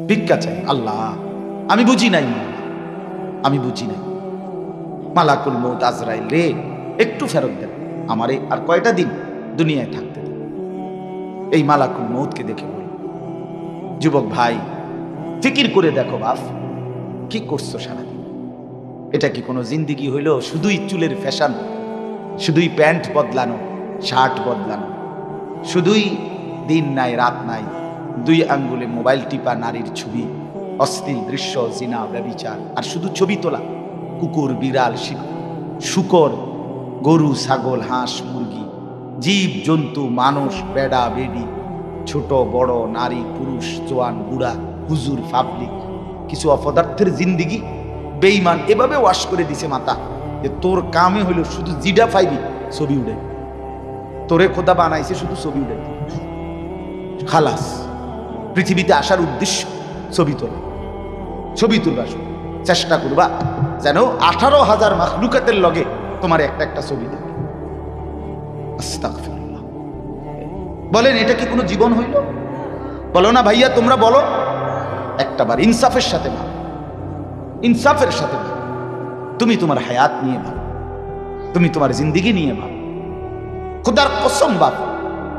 ভিক্ষা চাই। আল্লাহ আমি বুঝি নাই, আমি বুঝি নাই। মালাকুল মউত আজরাইল রে একটু ফেরত দেন, আমারে আর কয়টা দিন দুনিয়ায় থাকতে দেন। এই মালাকুল মউতকে দেখে বলি, যুবক ভাই ফিকির করে দেখো বাপ, কি করছো সারাদিন? এটা কি কোনো জিন্দিগি হইল? শুধুই চুলের ফ্যাশন, শুধুই প্যান্ট বদলানো, শার্ট বদলানো, শুধুই দিন নাই রাত নাই, 2 আঙ্গুলে মোবাইল টিপা, নারীর ছবি, অশ্লীল দৃশ্য, জিনা, ব্যভিচার, আর শুধু ছবি তোলা। কুকুর, বিড়াল, শুকর, গরু, ছাগল, হাঁস, মুরগি, জীব জন্তু, মানুষ, বেড়া বেড়ি, ছোট বড়, নারী পুরুষ, জোয়ান বুড়া, হুজুর, পাবলিক, কিছু অপদার্থের জিন্দিগি। বেঈমান এভাবে ওয়াশ করে দিছে মাথা যে তোর কামে হইল শুধু জিডা ফাইবি, ছবি উড়ে। তোরে খোদা বানাইছে শুধু ছবি উড়ে, খালাস। পৃথিবীতে আসার উদ্দেশ্য ছবি তোলা, ছবি তুলবা। চেষ্টা করবা যেন 18,000 মাখলুকাতের লগে তোমার একটা একটা ছবি থাকে। আস্তাগফিরুল্লাহ। বলেন এটা কি কোনো জীবন হইল? বলো না ভাইয়া, তোমরা বলো একটাবার ইনসাফের সাথে ভাব, ইনসাফের সাথে ভাব। তুমি তোমার হায়াত নিয়ে ভাব, তুমি তোমার জিন্দিগি নিয়ে ভাব। খুদার কসম বাপ,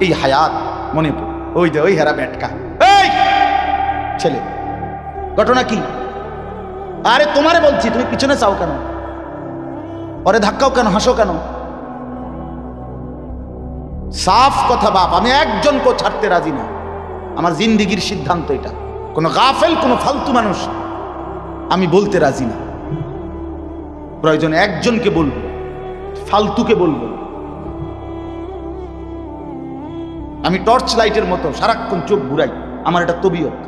এই হায়াত মনে পড়ে। ওই যে ওই হেরা ব্যাটকা, এই ছেলে, ঘটনা কি? আরে তোমারে বলছি, তুমি পিছনে চাও কেন? ওরে ধাক্কাও কেন, হাসো কেন? সাফ কথা বাপ, আমি একজনকে ছাড়তে রাজি না। আমার জিন্দিগির সিদ্ধান্ত এটা। কোনো গাফেল, কোনো ফালতু মানুষ আমি বলতে রাজি না। প্রয়োজনে একজনকে বলবো, ফালতুকে বলবো। আমি টর্চ লাইটের মতো সারাক্ষণ চোখ ঘুরাই। আমার এটা তবিয়ত।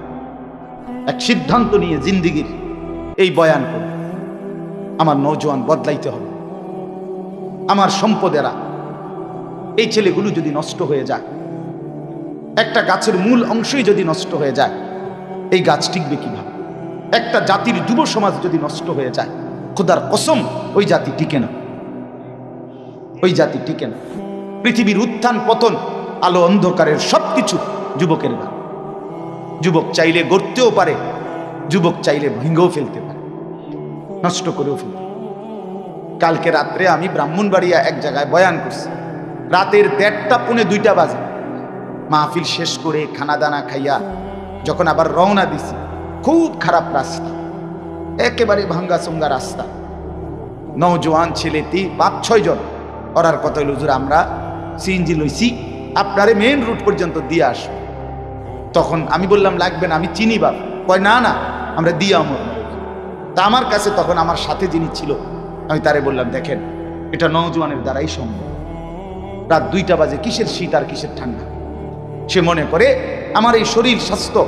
এক সিদ্ধান্ত নিয়ে জিন্দিগির এই বয়ান করি, আমার নওজোয়ান বদলাইতে হবে। আমার সম্পদেরা, এই ছেলেগুলো যদি নষ্ট হয়ে যায়, একটা গাছের মূল অংশই যদি নষ্ট হয়ে যায়, এই গাছ টিকবে কিভাবে? একটা জাতির যুব সমাজ যদি নষ্ট হয়ে যায়, খোদার কসম ওই জাতি টিকে না, ওই জাতি টিকে না। পৃথিবীর উত্থান পতন, আলো অন্ধকারের সবকিছু যুবকের গান। যুবক চাইলে গড়তেও পারে, যুবক চাইলে ভেঙেও ফেলতে পারে, নষ্ট করেও ফেলতে পারে। কালকে রাত্রে আমি ব্রাহ্মণবাড়িয়া এক জায়গায় বয়ান করছি। রাতের 1:30 পৌনে 2টা বাজে মাহফিল শেষ করে খানা দানা খাইয়া যখন আবার রওনা দিছি, খুব খারাপ রাস্তা, একেবারে ভাঙ্গা চঙ্গা রাস্তা। নওজোয়ান ছেলে 5-6 জন। ওরার কথা হইল, হুজুর আমরা সিএনজি লইছি, আপনারে মেইন রুট পর্যন্ত দিয়ে আসবো। তখন আমি বললাম লাগবে না, আমি চিনি বাপ। কয় না না, আমরা দিয়ে আমর। তা আমার কাছে তখন আমার সাথে যিনি ছিল, আমি তারে বললাম দেখেন এটা নওজোয়ানের দ্বারাই সম্ভব। রাত 2টা বাজে, কিসের শীত আর কিসের ঠান্ডা? সে মনে করে আমার এই শরীর স্বাস্থ্য,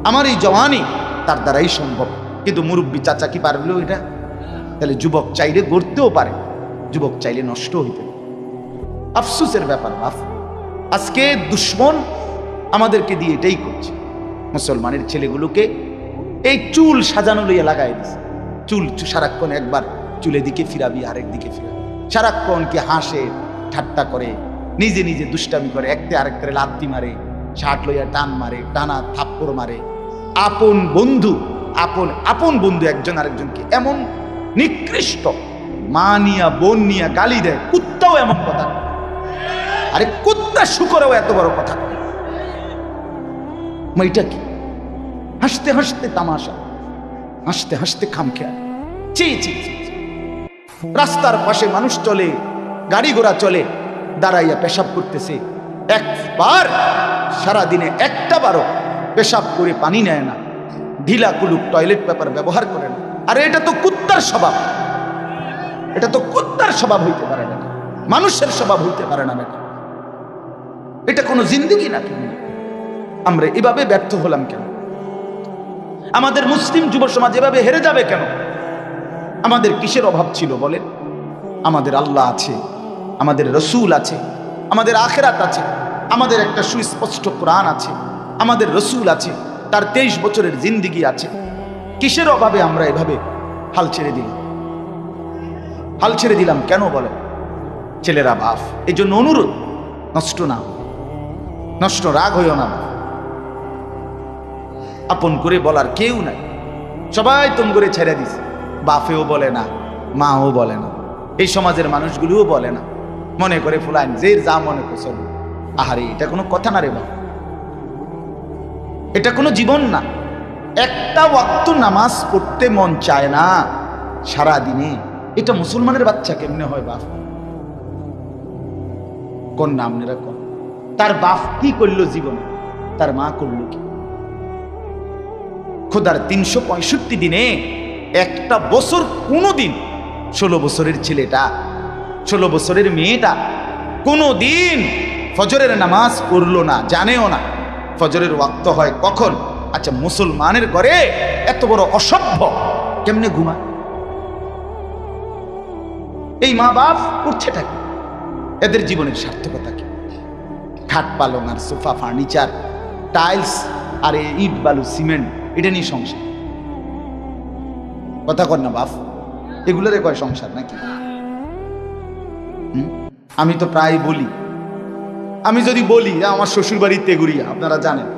আমার এই জওয়ানি তার দ্বারাই সম্ভব। কিন্তু মুরব্বী চাচা কি পারলো এটা? তাহলে যুবক চাইলে গড়তেও পারে, যুবক চাইলে নষ্ট হইতে। আফসোসের ব্যাপার বাপ, আজকে দুশ্মন আমাদেরকে দিয়ে এটাই করছে। মুসলমানের ছেলেগুলোকে এই চুল সাজানো লইয়া লাগাই দিছে। চুল সারাক্ষণ একবার চুলে দিকে ফিরাবি, আরেক দিকে ফিরাবি, সারাক্ষণ কি হাসে, ঠাট্টা করে, নিজে নিজে দুষ্টামি করে, একতে আরেকটারে লাত্তি মারে, শার্ট লইয়া টান মারে, টানা থাপ্পড় মারে। আপন বন্ধু, আপন বন্ধু একজন আরেকজনকে এমন নিকৃষ্ট, মা নিয়া বোন নিয়া গালি দেয়। কুত্তাও এমন কথা, আরে কুত্তা শুকরেও এত বড় কথা। এটা কি? হাসতে হাসতে তামাশা, হাসতে হাসতে খামখেয়াল। রাস্তার পাশে মানুষ চলে, গাড়ি ঘোড়া চলে, দাঁড়াইয়া পেশাব করতেছে। একবার সারাদিনে একটা বারও পেশাব করে পানি নেয় না, ঢিলা কুলুক টয়লেট পেপার ব্যবহার করে না। আরে এটা তো কুত্তার স্বভাব, এটা তো কুত্তার স্বভাব হইতে পারে না, মানুষের স্বভাব হইতে পারে না। এটা কোনো জিন্দেগি নাকি? আমরা এভাবে ব্যর্থ হলাম কেন? আমাদের মুসলিম যুব সমাজ এভাবে হেরে যাবে কেন? আমাদের কিসের অভাব ছিল বলেন? আমাদের আল্লাহ আছে, আমাদের রসুল আছে, আমাদের আখেরাত আছে, আমাদের একটা সুস্পষ্ট কোরআন আছে, আমাদের রসুল আছে, তার 23 বছরের জিন্দিগি আছে। কিসের অভাবে আমরা এভাবে হাল ছেড়ে দিলাম? হাল ছেড়ে দিলাম কেন বলেন? ছেলেরা বাপ, এই জন্য অনুরোধ, নষ্ট না, নষ্ট রাগ হইও না। আপন করে বলার কেউ নাই, সবাই তুম করে ছেড়ে দিছে। বাপেও বলে না, মাও বলে না, এই সমাজের মানুষগুলোও বলে না, মনে করে ফুলাইন যে যা মনে করছে। আহারে, এটা কোনো কথা না রে বাবা, এটা কোনো জীবন না। একটা ওয়াক্ত নামাজ পড়তে মন চায় না সারা দিনে, এটা মুসলমানের বাচ্চা কেমনে হয় বাপ? কোন নাম নেরা কোন? তার বাপ কি করলো জীবনে, তার মা করলো কি? খোদার 365 দিনে একটা বছর কোনো দিন 16 বছরের ছেলেটা, 16 বছরের মেয়েটা কোনো দিন ফজরের নামাজ পড়লো না, জানেও না ফজরের ওয়াক্ত হয় কখন। আচ্ছা, মুসলমানের ঘরে এত বড় অসভ্য কেমনে ঘুমায়? এই মা বাপ করছেটা কি? এদের জীবনের সার্থকতা কি? খাট পালং আর সোফা, ফার্নিচার, টাইলস আর ইট বালু সিমেন্ট, এটা নিয়ে সংসার। কথা কর না বাপ, এগুলোরে কয় সংসার নাকি? আমি তো প্রায় বলি, আমি যদি বলি যে আমার শ্বশুর বাড়ি তেগুড়িয়া, আপনারা জানেন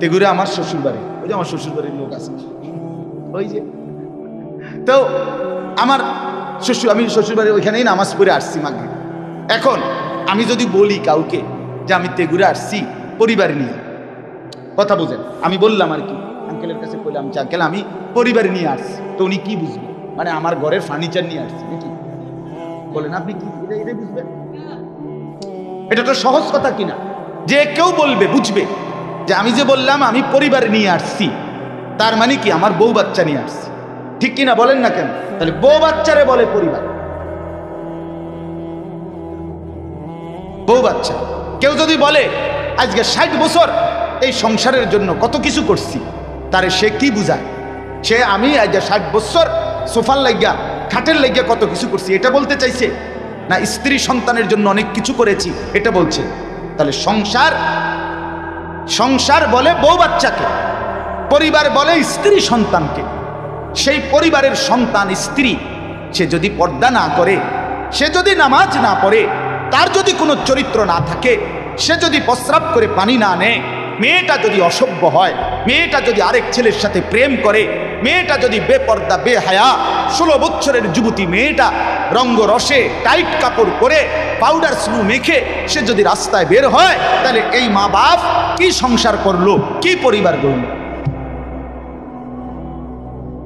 তেগুড়িয়া আমার শ্বশুর বাড়ি, ওই যে আমার শ্বশুর বাড়ির লোক আছে ওই যে, তো আমার শ্বশুর, আমি শ্বশুর বাড়ি ওইখানেই নামাজ পড়ে আসছি মাগরিব। এখন আমি যদি বলি কাউকে যে আমি তেগুড়ে আসছি পরিবার নিয়ে, কথা বুঝেন, আমি বললাম আর কি, আঙ্কেলের কাছে বললাম যে আঙ্কেল আমি পরিবার নিয়ে আসছি, তো উনি কি বুঝবে? মানে আমার ঘরের ফার্নিচার নিয়ে আসছি নাকি? বলেন আপনি কি এটা বুঝবেন? এটা তো সহজ কথা কিনা, যে কেউ বলবে বুঝবে যে আমি যে বললাম আমি পরিবার নিয়ে আসছি, তার মানে কি আমার বউ বাচ্চা নিয়ে আসছি, ঠিক কিনা বলেন না কেন? তাহলে বউ বাচ্চারে বলে পরিবার, বউ বাচ্চা। কেউ যদি বলে আজকে 60 বছর এই সংসারের জন্য কত কিছু করছি, তারে সে কি বুঝায়? সে আমি আজ 60 বছর সোফার লাগিয়া, খাটের লাগিয়া কত কিছু করছি এটা বলতে চাইছে, না স্ত্রী সন্তানের জন্য অনেক কিছু করেছি এটা বলছে? তাহলে সংসার, সংসার বলে বউ বাচ্চাকে, পরিবার বলে স্ত্রী সন্তানকে। সেই পরিবারের সন্তান স্ত্রী, সে যদি পর্দা না করে, সে যদি নামাজ না পড়ে, তার যদি কোনো চরিত্র না থাকে, সে যদি প্রস্রাব করে পানি না নেয়, মেয়েটা যদি অসভ্য হয়, মেয়েটা যদি আরেক ছেলের সাথে প্রেম করে, মেয়েটা যদি বেপর্দা বেহায়া 16 বছরের যুবতী মেয়েটা রঙ্গ রসে টাইট কাপড় পরে পাউডার স্লু মেখে সে যদি রাস্তায় বের হয়, তাহলে এই মা বাপ কি সংসার করলো, কি পরিবার গড়ল?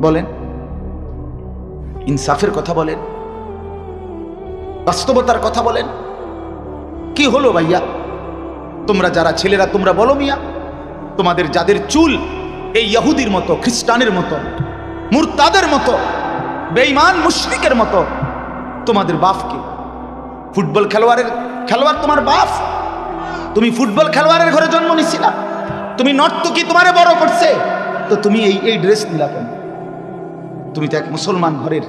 বলেন, ইনসাফের কথা বলেন, বাস্তবতার কথা বলেন। কি হলো ভাইয়া? তোমরা যারা ছেলেরা তোমরা বলো মিয়া, তোমাদের যাদের চুল এই ইহুদির মতো, খ্রিস্টানের মতো, মুরতাদের মতো, বেঈমান মুশরিকের মতো, তোমাদের বাপকে ফুটবল খেলোয়াড় তোমার বাপ? তুমি ফুটবল খেলোয়াড়ের ঘরে জন্ম নিছিলা? তুমি নর্তকী তোমারে বড় করছে, তো তুমি এই ড্রেস নিলা কেন? তুমি তো এক মুসলমান ঘরের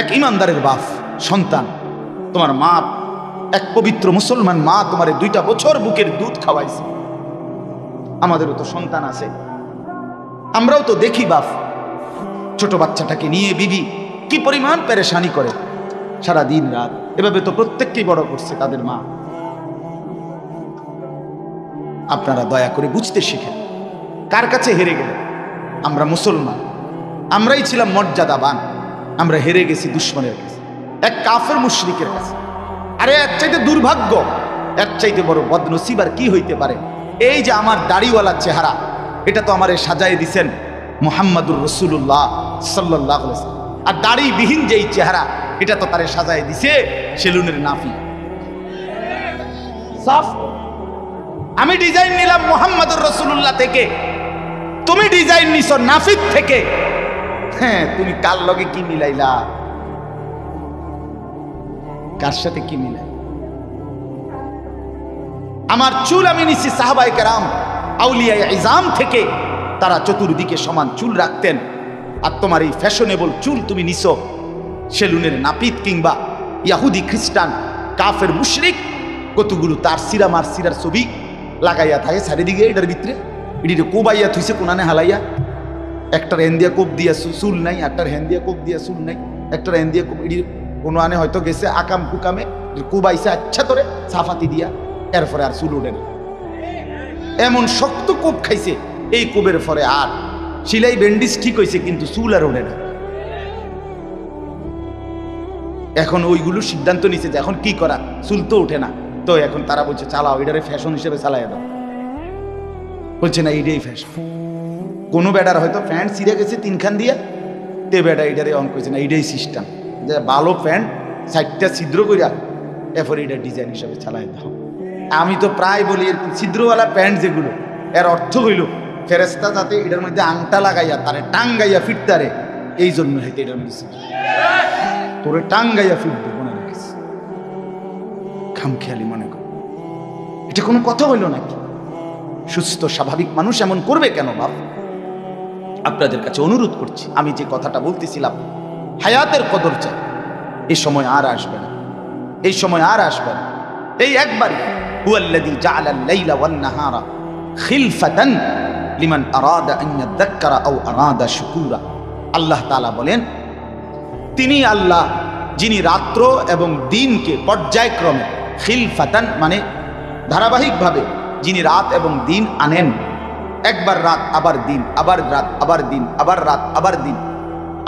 এক ইমানদারের বাপ সন্তান, তোমার মা এক পবিত্র মুসলমান মা তোমারে 2টা বছর বুকের দুধ খাওয়াইছে। আমাদেরও তো সন্তান আছে, আমরাও তো দেখি বাপ ছোট বাচ্চাটাকে নিয়ে বিবি কি পরিমাণ পেরেশানি করে সারা দিন রাত, এভাবে তো প্রত্যেককেই বড় করছে তাদের মা। আপনারা দয়া করে বুঝতে শিখেন, কার কাছে হেরে গেলেন? আমরা মুসলমান, আমরাই ছিলাম মর্যাদাবান, আমরা হেরে গেছি দুশ্মনের কাছে, এক কাফের মুশরিকের কাছে। আরে এর চাইতে দুর্ভাগ্য, এর চাইতে বড় বদনসিব আর কি হইতে পারে? এই যে আমার দাড়িওয়ালা চেহারা, এটা তো আমারে সাজায় দিছেন মুহাম্মাদুর রাসূলুল্লাহ সাল্লাল্লাহু আলাইহি ওয়াসাল্লাম, আর দাড়িবিহীন যেই চেহারা, এটা তো তারে সাজায় দিছে সেলুনের নাফি। সাফ, আমি ডিজাইন নিলাম মুহাম্মাদুর রাসূলুল্লাহ থেকে, তুমি ডিজাইন নিছো নাফিক থেকে। হ্যাঁ, তুমি কার লগে কি মিলাইলা? কার সাথে কি মিলাই? আমার চুল আমি নিছি সাহাবায়ে কেরাম আউলিয়ায়ে ইজাম থেকে, তারা চতুর্দিকে সমান চুল রাখতেন, আর তোমার এই ফ্যাশনেবল চুল তুমি নিছো সেলুনের নাপিত কিংবা ইহুদি খ্রিস্টান কাফের মুশরিক, কতগুলো তার সিরা মার সিরার ছবি লাগাইয়া থাকে চারিদিকে, এটার ভিতরে এটিতে কোবাইয়া থুইছে কোনানে হালাইয়া, একটার হেন্দিয়া কোপ দিয়া চুল নাই, একটার হেন্দিয়া কোপ দিয়া চুল নাই, একটার হেন্দিয়া কোপ, এটি কোনো আনে হয়তো গেছে আকাম কুকামে কোবাইছে আচ্ছা করে সাফাতি দিয়া, এরপরে আর চুল ওঠে না, এমন শক্ত কোপ খাইছে, এই কোবের পরে আর সিলাই ব্যান্ডিজ ঠিক হয়েছে, কিন্তু চুল আর ওঠে না। এখন ওইগুলো সিদ্ধান্ত নিছে যে এখন কি করা, চুল তো ওঠে না, তো এখন তারা বলছে চালাও, এটারে ফ্যাশন হিসেবে চালাই দাও। বলছে না এইটাই ফ্যাশন। কোনো বেটার হয়তো প্যান্ট ছিঁড়ে গেছে তিনখান দিয়ে, তে বেটা এটারে অঙ্ক করছে না, এইটাই সিস্টেম, যে ভালো প্যান্ট সাইডটা ছিদ্র করিয়া এরপরে এটা ডিজাইন হিসাবে চালাই দাও। আমি তো প্রায় বলি ছিদ্রওয়ালা প্যান্ট যেগুলো, এর অর্থ হইল ফেরেস্তা যাতে এটার মধ্যে আংটা লাগাইয়া তারে টাঙ্গাইয়া ফিরতারে, এই জন্য হয়তো এটার মধ্যে তোরে টাঙ্গাইয়া ফিরবে মনে রাখিস। খামখেয়ালি মনে কর, এটা কোনো কথা হইল নাকি? সুস্থ স্বাভাবিক মানুষ এমন করবে কেন বাপ? আপনাদের কাছে অনুরোধ করছি, আমি যে কথাটা বলতেছিলাম হায়াতের কদর চাই, এই সময় আর আসবে না, এই সময় আর আসবে না। এই একবারই হুয়াল্লাযী জাআলাল লাইলা ওয়ান নাহারা খিলফাতান লিমান আরাদা আন ইয়াযাক্কারা আও আরাদা শুকুরা। আল্লাহ তাআলা বলেন, তিনি আল্লাহ যিনি রাত্র এবং দিনকে পর্যায়ক্রমে, খিলফাতান মানে ধারাবাহিকভাবে যিনি রাত এবং দিন আনেন, একবার রাত আবার দিন, আবার রাত আবার দিন, আবার রাত আবার দিন।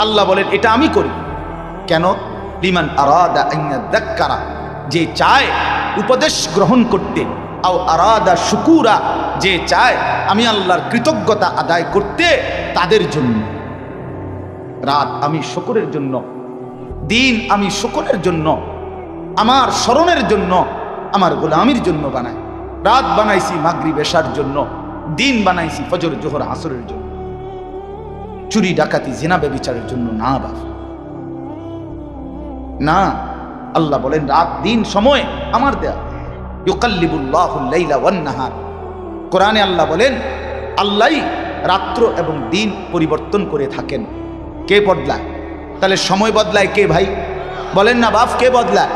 আল্লাহ বলেন এটা আমি করি কেন? লিমান আরাদা আন ইয়াযাক্কারা, যে চায় উপদেশ গ্রহণ করতে, আও আরাদা শুকুরা, যে চায় আমি আল্লাহর কৃতজ্ঞতা আদায় করতে, তাদের জন্য। রাত আমি শুকরের জন্য, দিন আমি শুকরের জন্য, আমার স্মরণের জন্য, আমার গোলামির জন্য বানাই। রাত বানাইছি মাগরিব এশার জন্য, দিন বানাইছি ফজর জোহর আসরের জন্য, চুরি ডাকাতি জিনা ব্যভিচারের জন্য না বাবা, না। আল্লাহ বলেন রাত দিন সময় আমার দেয়া। ইউকাল্লিবুল্লাহুল লাইলা ওয়ান নাহার, কোরআনে আল্লাহ বলেন আল্লাহই রাত্র এবং দিন পরিবর্তন করে থাকেন। কে বদলায়? তাহলে সময় বদলায় কে ভাই? বলেন না বাপ, কে বদলায়?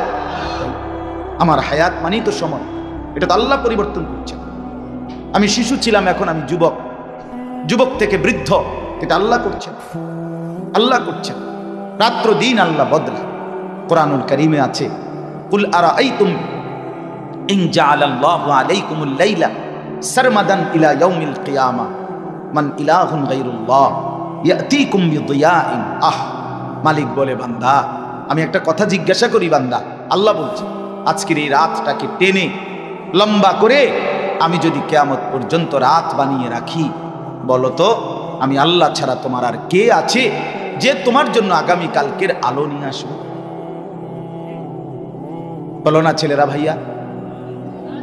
আমার হায়াত মানেই তো সময়, এটা তো আল্লাহ পরিবর্তন করছেন। আমি শিশু ছিলাম, এখন আমি যুবক, যুবক থেকে বৃদ্ধ, এটা আল্লাহ করছেন, আল্লাহ করছেন। রাত্র দিন আল্লাহ বদলায়। কোরআনুল কারীমে আছে, কুল আরাআইতুম ইন জাআলাল্লাহু আলাইকুমুল লাইলা সারমাদান ইলা ইয়াউমিল কিয়ামা মান ইলাহুন গায়রুল্লাহ ইয়াতিকুম বিদিয়াইন। মালিক বলে, বান্দা আমি একটা কথা জিজ্ঞাসা করি বান্দা, আল্লাহ বলছে আজকের এই রাতটাকে টেনে লম্বা করে আমি যদি কিয়ামত পর্যন্ত রাত বানিয়ে রাখি, বলো তো আমি আল্লাহ ছাড়া তোমার আর কে আছে যে তোমার জন্য আগামী কালকের আলো নিয়ে আসবে? বলো না ছেলেরা, ভাইয়া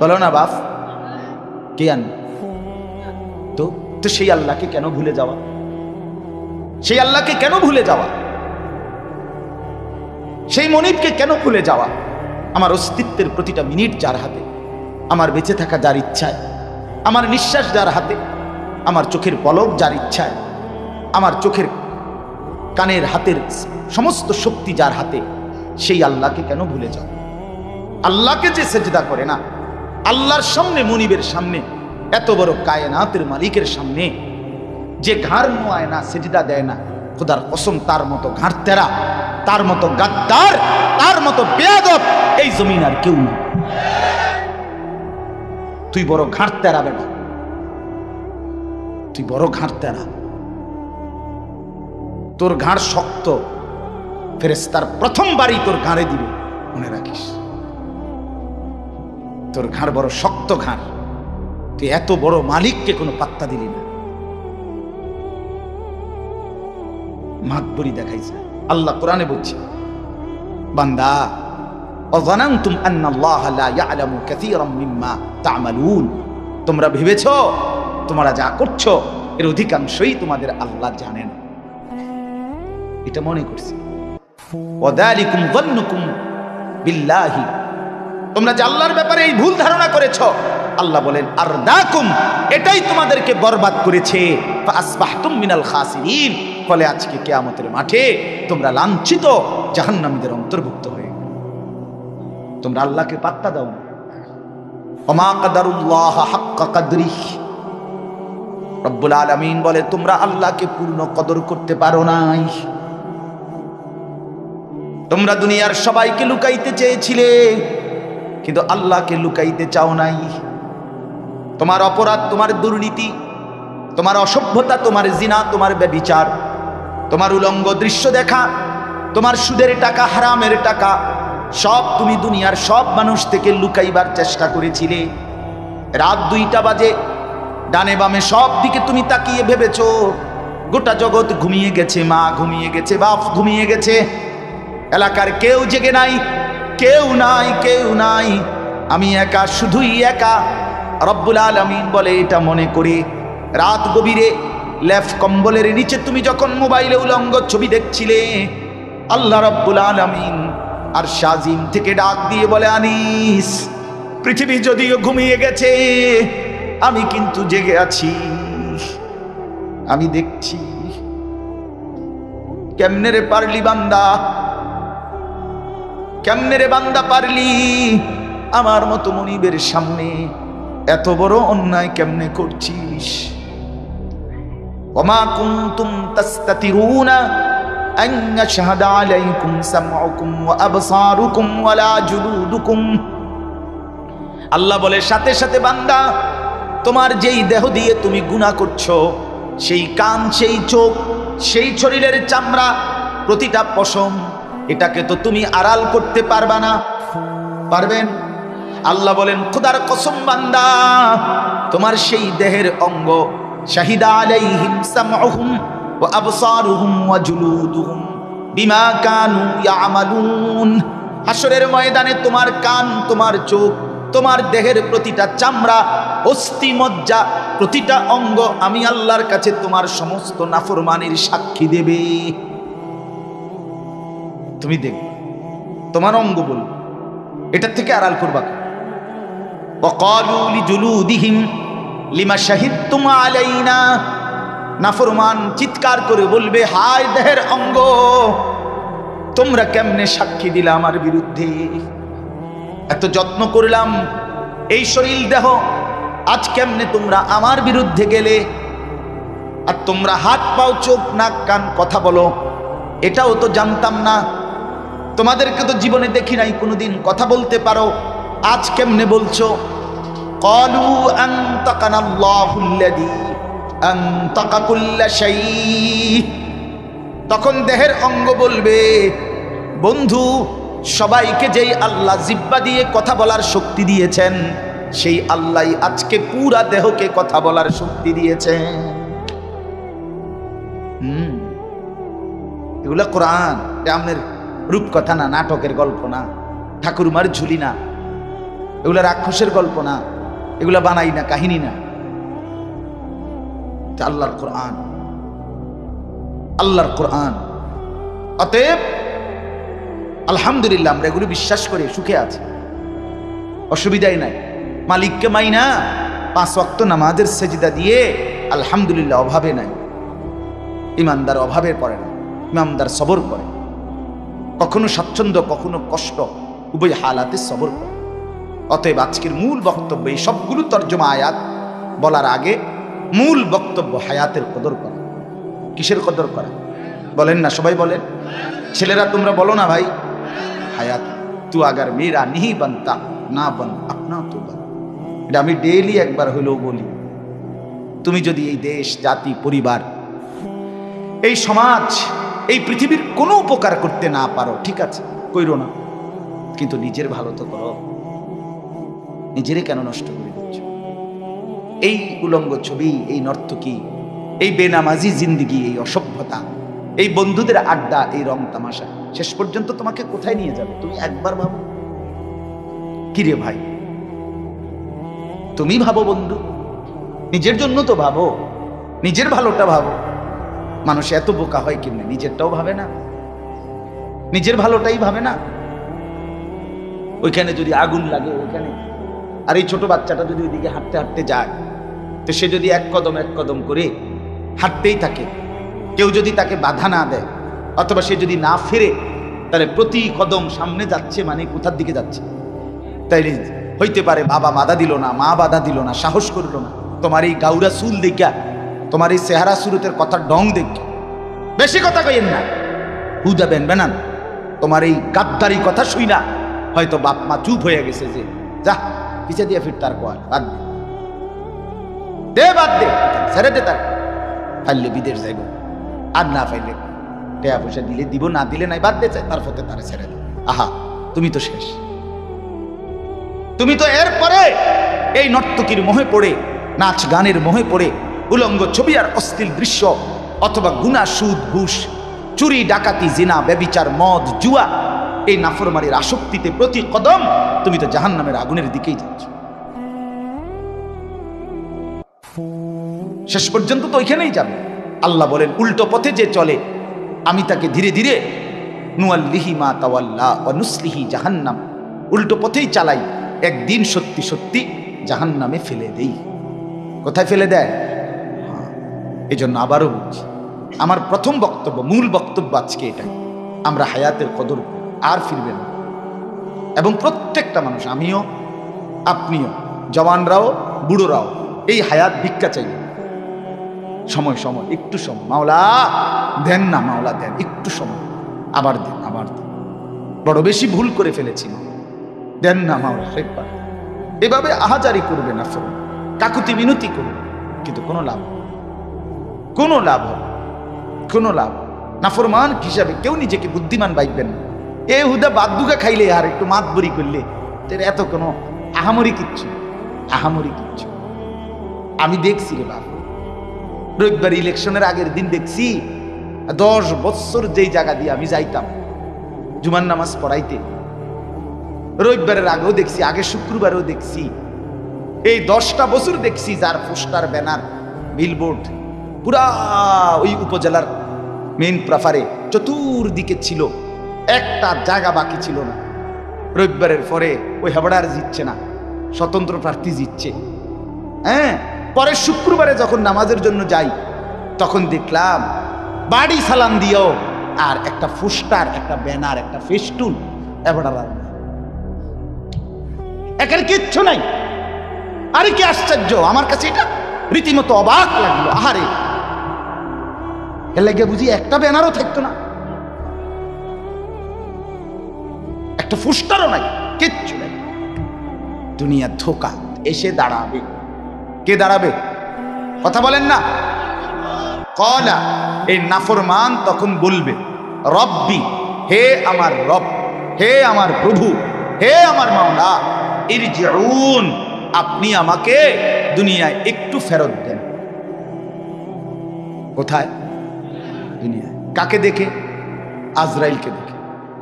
বলো না বাপ, কে আনবে? তো সেই আল্লাহকে কেন ভুলে যাওয়া? সেই আল্লাহকে কেন ভুলে যাওয়া? সেই মনিবকে কেন ভুলে যাওয়া? আমার অস্তিত্বের প্রতিটা মিনিট যার হাতে, আমার বেঁচে থাকা যার ইচ্ছায়, আমার নিঃশ্বাস যার হাতে, আমার চোখের পলক যার ইচ্ছায়, আমার চোখের কানের হাতের সমস্ত শক্তি যার হাতে, সেই আল্লাহকে কেন ভুলে যাও? আল্লাহকে যে সেজদা করে না, আল্লাহর সামনে, মনিবের সামনে, এত বড় কায়নাতের মালিকের সামনে যে ঘাড় নোয়ায় না, সেজদা দেয় না, খোদার কসম তার মতো ঘাড় তেরা, তার মতো গাদ্দার, তার মতো বেয়াদব এই জমিন আর কেউ না। তুই বড় ঘাড় তেরা বেটা, তুই বড় ঘাড় তেরা, তোর ঘাড় শক্ত, ফেরেশতার প্রথমবারই তোর ঘাড়ে দিবে, মনে রাখিস। তোর ঘাড় বড় শক্ত ঘাড়, তুই এত বড় মালিককে কোনো পাত্তা দিলি না, মাতবরি দেখাইছে। আল্লাহ কোরআনে বলছে, বান্দা অযানানতুম আন্নাল্লাহা লা ইয়ালামু কাসীরাম মিম্মা তা'মালুন, তোমরা ভেবেছো তোমরা যা করছো এর অধিকাংশই তোমাদের আল্লাহ জানেন, এটা মনে করছি। ওয়াযালিকুম যান্নুকুম বিল্লাহি, তোমরা যে আল্লাহর ব্যাপারে এই ভুল ধারণা করেছো, আল্লাহ বলেন আরদাকুম, এটাই তোমাদেরকে বরবাদ করেছে। ফাসবাহতুম মিনাল খাসিরিন, ফলে আজকে কিয়ামতের মাঠে তোমরা লাঞ্ছিত জাহান্নামীদের অন্তর্ভুক্ত হয়ে। তোমরা আল্লাহকে পাত্তা দাও না। ওমা কাদারুল্লাহ হাক্কা কদরিহি, রব্বুল আলামিন বলে তোমরা আল্লাহকে পূর্ণ কদর করতে পারো নাই। তোমরা দুনিয়ার সবাইকে লুকাইতে চেয়েছিলে, কিন্তু আল্লাহকে লুকাইতে চাও নাই। তোমার অপরাধ, তোমার দুর্নীতি, তোমার অসভ্যতা, তোমার জিনা, তোমার ব্যভিচার, তোমার উলঙ্গ দৃশ্য দেখা, তোমার সুদের টাকা, হারামের টাকা, সব তুমি দুনিয়ার সব মানুষ থেকে লুকাইবার চেষ্টা করেছিলে। রাত 2টা বাজে, ডানে বামে সব দিকে তুমি তাকিয়ে ভেবেছো গোটা জগৎ ঘুমিয়ে গেছে, মা ঘুমিয়ে গেছে, বাপ ঘুমিয়ে গেছে, এলাকার কেউ জেগে নাই, কেউ নাই, কেউ নাই, আমি একা, শুধুই একা। রব্বুল আলামিন বলে এটা মনে করে রাত গভীরে লেফ কম্বলের নিচে তুমি যখন মোবাইলে উলঙ্গ ছবি দেখছিলে, আল্লাহ রব্বুল আলামিন আর শাজিম থেকে ডাক দিয়ে বলে, আনিস, পৃথিবী যদিও ঘুমিয়ে গেছে, আমি কিন্তু জেগে আছি, আমি দেখছি। কেমনে রে পারলি বান্দা, কেমনে রে বান্দা পারলি আমার মতো মনিবের সামনে এত বড় অন্যায় কেমনে করছিস? ওমা কুনতুম তাস্তাতিরুনা আন ইয়াশহাদা আলাইকুম সামউকুম ওয়া আবসারুকুম ওয়ালা জুলুদুকুম। আল্লাহ বলে সাথে সাথে বান্দা, তোমার যেই দেহ দিয়ে তুমি গুনাহ করছো, সেই কান, সেই চোখ, সেই শরীরের চামড়া, প্রতিটা পশম, এটাকে তো তুমি আড়াল করতে পারবা না। পারবেন? আল্লাহ বলেন খোদার কসম বান্দা, তোমার সেই দেহের অঙ্গ, শাহিদা আলাইহিম সামউহুম ওয়া আবসারুহুম ওয়া জুলুদুহুম বিমা কানু ইয়ামালুন। হাসরের ময়দানে তোমার কান, তোমার চোখ, তোমার দেহের প্রতিটা চামড়া, অস্থি, মজ্জা, প্রতিটা অঙ্গ আমি আল্লাহর কাছে তোমার সমস্ত নাফরমানির সাক্ষী দেবে। তুমি দেখবে, তোমার অঙ্গ বল, এটার থেকে আড়াল করবা। ওয়াকালু লিজুলুদিহিম লিমা শাহিদতুম আলাইনা। নাফরমান চিৎকার করে বলবে, হায় দেহের অঙ্গ, তোমরা কেমনে সাক্ষী দিলা আমার বিরুদ্ধে? এত যত্ন করলাম এই শরীর দেহ, আজ কেমনে তোমরা আমার বিরুদ্ধে গেলে? আর তোমরা হাত পাও, চোখ, নাক, কান, কথা বলো, এটাও তো জানতাম না। তোমাদেরকে তো জীবনে দেখি নাই কোনোদিন কথা বলতে পারো, আজ কেমনে বলছো? ক্বালু আনতাকানাল্লাহুল্লাযী আনতাকা কুল্লা শাই। তখন দেহের অঙ্গ বলবে, বন্ধু, সবাইকে যেই আল্লাহ জিহ্বা দিয়ে কথা বলার শক্তি দিয়েছেন, সেই আল্লাহই আজকে পুরা দেহকে কথা বলার শক্তি দিয়েছেন। এগুলা কোরআন, আমাদের রূপকথা না, নাটকের গল্প না, ঠাকুরমার ঝুলি না, এগুলা রাক্ষসের গল্প না, এগুলা বানাই না, কাহিনী না, আল্লাহর কোরআন, আল্লাহর কোরআন। অতএব আলহামদুলিল্লাহ আমরা এগুলো বিশ্বাস করে সুখে আছি, অসুবিধাই নাই। মালিককে মাইনা 5 ওয়াক্ত নামাজের সেজদা দিয়ে আলহামদুলিল্লাহ, অভাবে নাই। ইমানদার অভাবের পড়ে না, ইমানদার সবর করে, কখনো স্বাচ্ছন্দ্য, কখনো কষ্ট, উভয় হালাতে সবর করে। অতএব আজকের মূল বক্তব্য, এই সবগুলো তর্জমা আয়াত বলার আগে মূল বক্তব্য হায়াতের কদর করা। কিসের কদর করা বলেন না, সবাই বলেন। ছেলেরা তোমরা বলো না ভাই, হায়াত তু আগার মেরা নিহি বানতা না বন আপনা তো বন। এটা আমি ডেইলি একবার হইলেও বলি। তুমি যদি এই দেশ, জাতি, পরিবার, এই সমাজ, এই পৃথিবীর কোনো উপকার করতে না পারো, ঠিক আছে, কইরো না, কিন্তু নিজের ভালো তো করো। নিজেরে কেন নষ্ট করে দিচ্ছ? এই উলঙ্গ ছবি, এই নর্তকী, এই বেনামাজি জিন্দিগি, এই অসভ্যতা, এই বন্ধুদের আড্ডা, এই রং তামাশা শেষ পর্যন্ত তোমাকে কোথায় নিয়ে যাবে? তুমি একবার ভাবো। কিরে ভাই, তুমি ভাবো বন্ধু, নিজের জন্য তো ভাবো, নিজের ভালোটা ভাবো। মানুষ এত বোকা হয় কেমনে? নিজেরটাও ভাবে না, নিজের ভালোটাই ভাবে না। ওইখানে যদি আগুন লাগে ওইখানে, আর এই ছোট বাচ্চাটা যদি ওইদিকে হাঁটতে হাঁটতে যায়, তো সে যদি এক কদম করে হাঁটতেই থাকে, কেউ যদি তাকে বাধা না দেয়, অথবা সে যদি না ফিরে, তাহলে প্রতি কদম সামনে যাচ্ছে মানে কোথার দিকে যাচ্ছে? তাই হইতে পারে বাবা বাধা দিল না, মা বাধা দিল না, সাহস করলো না। তোমার এই গাউরা চুল দেখা, তোমার এই চেহারা সুরতের কথা ডং দেখে, বেশি কথা কইেন না, হুদা বেন বেনান, তোমার এই গাদ্দারি কথা শুই না হয়তো বাপ মা চুপ হয়ে গেছে, যে যা পিছিয়ে দিয়ে ফির তার কোয়াল বাদ। দে বাদ দে, ছেড়ে দে, তার ফাইলে বিদেশ যাইব, আর না ফাইলে টাকা পয়সা দিলে দিব, না দিলে নাই, বাদ দে, তার ফতে তারে ছেড়ে দে। আহা, তুমি তো শেষ। তুমি তো এরপরে এই নর্তকীর মোহে পড়ে, নাচ গানের মোহে পড়ে, উলঙ্গ ছবি আর অশ্লীল দৃশ্য, অথবা গুনাহ, সুদ, ঘুষ, চুরি, ডাকাতি, জিনা, ব্যভিচার, মদ, জুয়া, এই নাফরমানির আসক্তিতে প্রতি কদম তুমি তো জাহান্নামের আগুনের দিকেই যাচ্ছ। শেষ পর্যন্ত তো ওইখানেই যাবে। আল্লাহ বলেন, উল্টো পথে যে চলে আমি তাকে ধীরে ধীরে নুয়াল্লিহি মা তাওয়াল্লা ওয়া নুসলিহি জাহান্নাম, উল্টো পথেই চালাই, একদিন সত্যি সত্যি জাহান্নামে ফেলে দেই। কোথায় ফেলে দেয়? এই জন্য আবারও বলছি, আমার প্রথম বক্তব্য, মূল বক্তব্য আজকে এটাই, আমরা হায়াতের কদর আর ফিরবে না। এবং প্রত্যেকটা মানুষ, আমিও আপনিও, জওয়ানরাও বুড়োরাও, এই হায়াত ভিক্ষা চাই। সময় সময় একটু সময়, মাওলা দেন না, মাওলা দেন, একটু সময়, আবার দেন, আবার দেন, বড় বেশি ভুল করে ফেলেছি, দেন না মাওলা, একবার। এভাবে আহাজারি করবে না, ফেরত কাকুতি মিনতি করবে, কিন্তু কোনো লাভ, কোনো লাভ হবে, কোনো লাভ। নাফরমান হিসাবে কেউ নিজেকে বুদ্ধিমান ভাববেন না। এ হুদা বাদুকা খাইলে আর একটু মাতবরি করলে এত কোনো আহামরি কিচ্ছু, আহামরি কিচ্ছু। আমি দেখছি রে বাপ, রবিবার ইলেকশনের আগের দিন দেখছি 10 বছর যেই জায়গা দিয়ে আমি যাইতাম জুমার নামাজ পড়াইতে, রবিবারের আগেও দেখছি, আগে শুক্রবারেও দেখছি, এই 10টা বছর দেখছি যার পোস্টার, ব্যানার, বিলবোর্ড পুরা ওই উপজেলার মেইন প্রাফারে চতুর্দিকে ছিল, একটা জায়গা বাকি ছিল না। রবিবারের পরে ওই হাবড়ার জিতছে না, স্বতন্ত্র প্রার্থী জিতছে। হ্যাঁ, পরে শুক্রবারে যখন নামাজের জন্য যাই তখন দেখলাম বাড়ি সালাম দিও আর একটা পোস্টার, একটা ব্যানার, একটা ফেস্টুন, এখানে কিচ্ছু নাই। আরে কি আশ্চর্য, আমার কাছে এটা রীতিমতো অবাক লাগলো। আহারে, এর লাগে বুঝি একটা ব্যানারও থাকতো না, একটা পোস্টারও নাই, কিচ্ছু নাই। দুনিয়া ধোকা। এসে দাঁড়াবে, কে দাঁড়াবে? কথা বলেন না। কলা, এই নাফরমান তখন বলবে, রব্বি, হে আমার রব, হে আমার প্রভু, হে আমার মাওলা, ইরজিউন, আপনি আমাকে দুনিয়ায় একটু ফেরত দেন। কোথায়? দুনিয়ায়। কাকে দেখে? আজরাইলকে দেখে।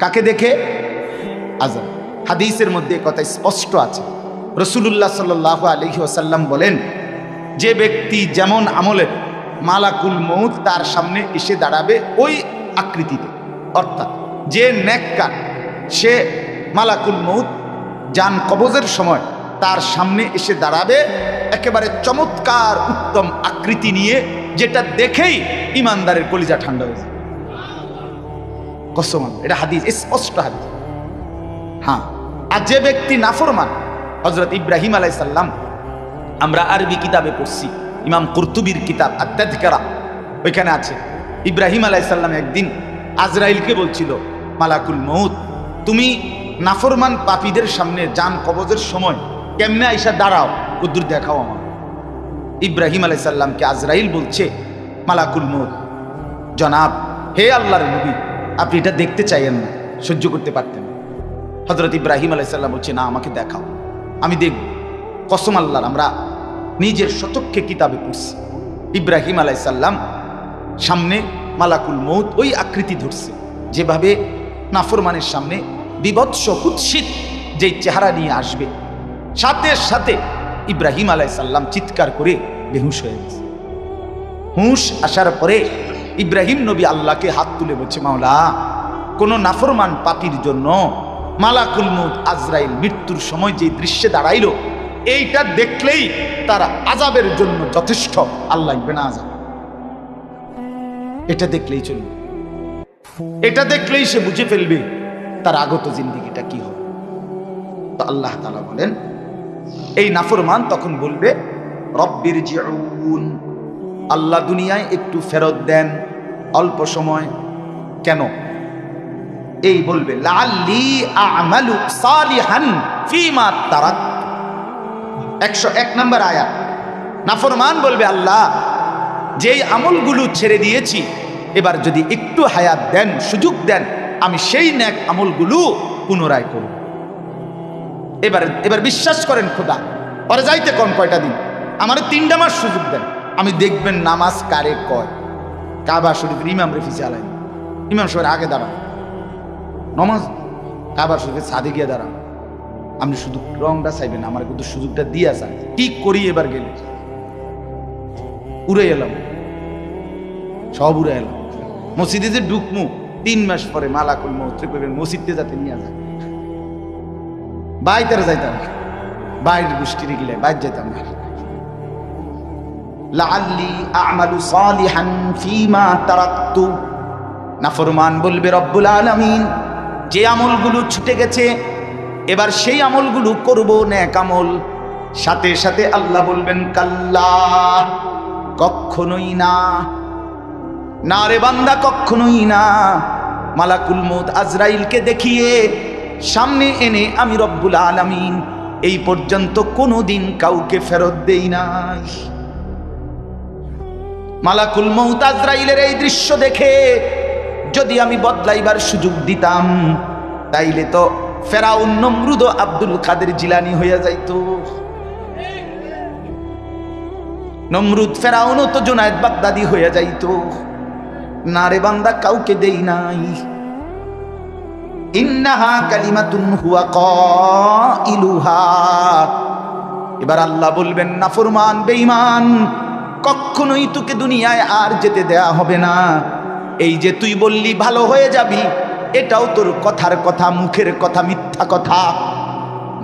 কাকে দেখে? আজরাইল। হাদিসের মধ্যে কথা স্পষ্ট আছে, রাসূলুল্লাহ সাল্লাল্লাহু আলাইহি ওয়াসাল্লাম বলেন, যে ব্যক্তি যেমন আমলের, মালাকুল মউত তার সামনে এসে দাঁড়াবে ওই আকৃতিতে। অর্থাৎ যে নেককার, সে মালাকুল মউত জান কবজের সময় তার সামনে এসে দাঁড়াবে একেবারে চমৎকার উত্তম আকৃতি নিয়ে, যেটা দেখেই ইমানদারের কলিজা ঠান্ডা হয়ে যায়। কসম, এটা হাদিস, স্পষ্ট হাদিস। হ্যাঁ, আর যে ব্যক্তি নাফরমান, হযরত ইব্রাহিম আলাইহিস সালাম, আমরা আরবি কিতাবে পড়ছি, ইমাম কুরতুবির কিতাব আত-তাযকিরা, ওইখানে আছে, ইব্রাহিম আলাইহিস সালাম একদিন আজরাইলকে বলছিল, মালাকুল মউত, তুমি নাফরমান পাপীদের সামনে জান কবজের সময় কেমনে আইসা দাঁড়াও, কদ্দুর দেখাও আমার। ইব্রাহিম আলাইহিস সালামকে আজরাইল বলছে, মালাকুল মউত, জনাব, হে আল্লাহর নবী, আপনি এটা দেখতে চাইেন না, সহ্য করতে পারতেন না। হযরত ইব্রাহিম আলাইহিস সালাম বলছে, না, আমাকে দেখাও, আমি দেখব। কসম আল্লাহর, আমরা নিজের শতককে কিতাবে পড়ছি, ইব্রাহিম আলাইহিস সালাম সামনে মালাকুল মউত ওই আকৃতি ধরছে, যেভাবে নাফরমানের সামনে বিভৎস কুৎসিত যেই চেহারা নিয়ে আসবে, সাথে সাথে ইব্রাহিম আলাইহিস সালাম চিৎকার করে বেহুশ হয়ে গেছে। হুঁশ আসার পরে ইব্রাহিম নবী আল্লাহকে হাত তুলে বলছে, মাওলা, কোন নাফরমান পাপীর জন্য মালাকুল মউত আজরাইল মৃত্যুর সময় যে দৃশ্যে দাঁড়াইলো, এইটা দেখলেই তার আযাবের জন্য যথেষ্ট, আল্লাহ না আযাব। এটা দেখলেই চলবে, এটা দেখলেই সে বুঝে ফেলবে তার আগত জিন্দেগিটা কি হবে। তো আল্লাহ তাআলা বলেন, এই নাফরমান তখন বলবে, রব্বিরজিউন, আল্লাহ দুনিয়ায় একটু ফেরত দেন, অল্প সময়। কেন? এই বলবে, লাআল্লি আ'মালু সালিহান ফীমা তারাক। 101 নম্বর আয়াত, নাফরমান বলবে আল্লাহ যেই আমলগুলো ছেড়ে দিয়েছি এবার যদি একটু হায়াত দেন, সুযোগ দেন, আমি সেই নেক আমলগুলো পুনরায় করব। এবার বিশ্বাস করেন খোদা, পরে যাইতে কোন কয়টা দিন আমার 3টা মাস সুযোগ দেন, আমি দেখবেন নামাজ কারে কয়। কাবা শরীফের ইমাম রেফিসে আলাই, ইমাম সাহেবের আগে দাঁড়ান নমাজ, কাবা শরীফের ছাদে গিয়ে দাঁড়ান, আপনি শুধু রংটা চাইবেন, আমার কিন্তু সুযোগটা দিয়ে আসা ঠিক করি। এবার গেলে উড়ে এলাম, সব উড়ে এলাম। মসজিদে যে ঢুকমু 3 মাস পরে মালাকুল মৌত করবেন মসজিদে যাতে নিয়ে যায়, বাইরে যাইতাম, বাইরের গোষ্ঠীর গিলে বাইরে যাইতাম না। লাআল্লি আ'মালু সালিহান ফীমা তারাকতু, নাফরমান বলবে রব্বুল আলামিন যে আমলগুলো ছুটে গেছে এবার সেই আমলগুলো করব নেক আমল। সাথে সাথে আল্লাহ বলবেন কাল্লা, কখনোই না, না রে বান্দা কখনোই না। মালাকুল মউত আজরাইলকে দেখিয়ে সামনে এনে আমি রব্বুল আলামিন এই পর্যন্ত কোনোদিন কাউকে ফেরত দেই নাই। মালাকুল মউত আজরাইলের এই দৃশ্য দেখে যদি আমি বদলাইবার সুযোগ দিতাম তাইলে তো ফেরাউন নমরুদ ও আব্দুল কাদের জিলানী হইয়া যাইত। নমরুদ ফেরাউনও তো জুনায়েদ বাগদাদি হইয়া যাইত। না রে বান্দা কাউকে দেই নাই। ইন্নাহা কালিমাতুন হুয়া কাইলুহা, এবার আল্লাহ বলবেন নাফরমান বেঈমান কখনোই তোকে দুনিয়ায় আর যেতে দেয়া হবে না। এই যে তুই বললি ভালো হয়ে যাবি, এটাও তোর কথার কথা, মুখের কথা, মিথ্যা কথা।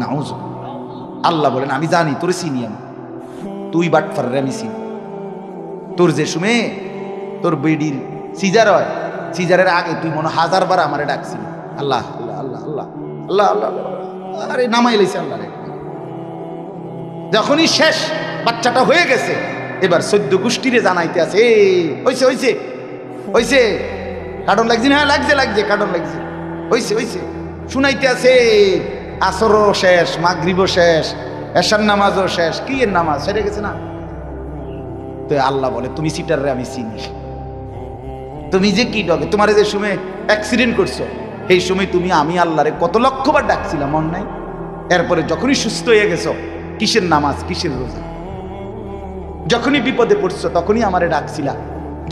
নাউজ, আল্লাহ বলেন আমি জানি তোর চিনি, আমি তুই বাটফার রে, আমি চিনি। তোর যে সময় তোর বেডির সিজার হয়, সিজারের আগে তুই মনে 1000 বার আমারে ডাকছিলি আল্লাহ আল্লাহ আল্লাহ আল্লাহ আল্লাহ আল্লাহ, আরে নামাই লাইছে আল্লাহ রে। যখনই শেষ বাচ্চাটা হয়ে গেছে এবার 14 গোষ্ঠীরে জানাইতে আছে, হইছে হইছে হইছে, কাটন লাগছে না, হ্যাঁ লাগছে লাগছে, কাটন লাগছে, হইছে হইছে, শুনাইতে আছে। আসরও শেষ, মাগরিবও শেষ, এশার নামাজও শেষ, কি এর নামাজ সেরে গেছে না। তো আল্লাহ বলে তুমি সিটার রে আমি চিনি, তুমি যে কি ডগে, তোমার যে সময় অ্যাক্সিডেন্ট করছো এই সময় তুমি আমি আল্লাহরে কত লক্ষবার ডাকছিলাম, মন নাই? এরপরে যখনই সুস্থ হয়ে গেছো কিসের নামাজ, কিসের রোজা? যখনই বিপদে পড়ছো তখনই আমারে ডাকছিলা,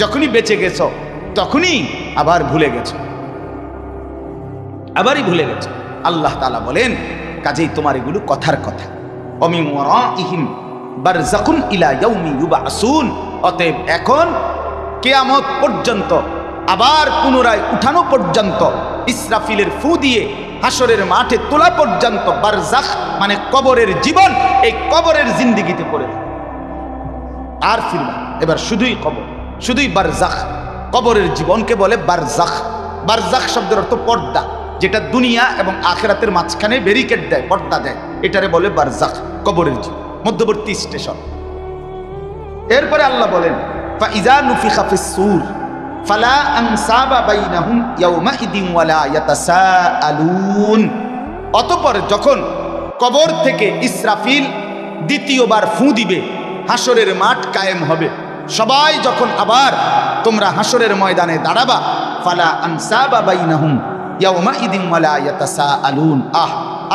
যখনই বেঁচে গেছো তখনই আবার ভুলে গেছো, আবারই ভুলে গেছো। আল্লাহ তাআলা বলেন কাজেই তোমার এগুলো কথার কথা। অমিন ওয়ারাইহিম বারযাকুন ইলা ইয়াউমি ইউবআসুন, অতএব এখন কিয়ামত পর্যন্ত, আবার পুনরায় উঠানো পর্যন্ত, ইসরাফিলের ফু দিয়ে হাসরের মাঠে তোলা পর্যন্ত, বারযাখ মানে কবরের জীবন, এই কবরের জিন্দেগিতে পড়ে আর ফিরবা। এবার শুধুই কবর, শুধুই বারযাখ, কবরের জীবনকে বলে বারযাখ। বারযাখ শব্দের অর্থ পর্দা, যেটা দুনিয়া এবং আখিরাতের মাঝখানে ব্যারিকেড দেয়, পর্দা দেয়, এটারে বলে বারযাখ, কবরের জীবন, মধ্যবর্তী স্টেশন। এরপরে আল্লাহ বলেন ফাইজা নুফিখা ফিস সূর ফালা আনসাবা বাইনাহুম ইয়াওমাইদিন ওয়ালা ইয়াতাসাআলুন, অতঃপর যখন কবর থেকে ইসরাফিল দ্বিতীয়বার ফু দিবে, হাসরের মাঠ কায়েম হবে, সবাই যখন আবার তোমরা হাসরের ময়দানে দাঁড়াবা, ফালা আনসাবা বাইনাহুম ইয়াওমাইদিন ওয়ালা ইয়াতাসাআলুন।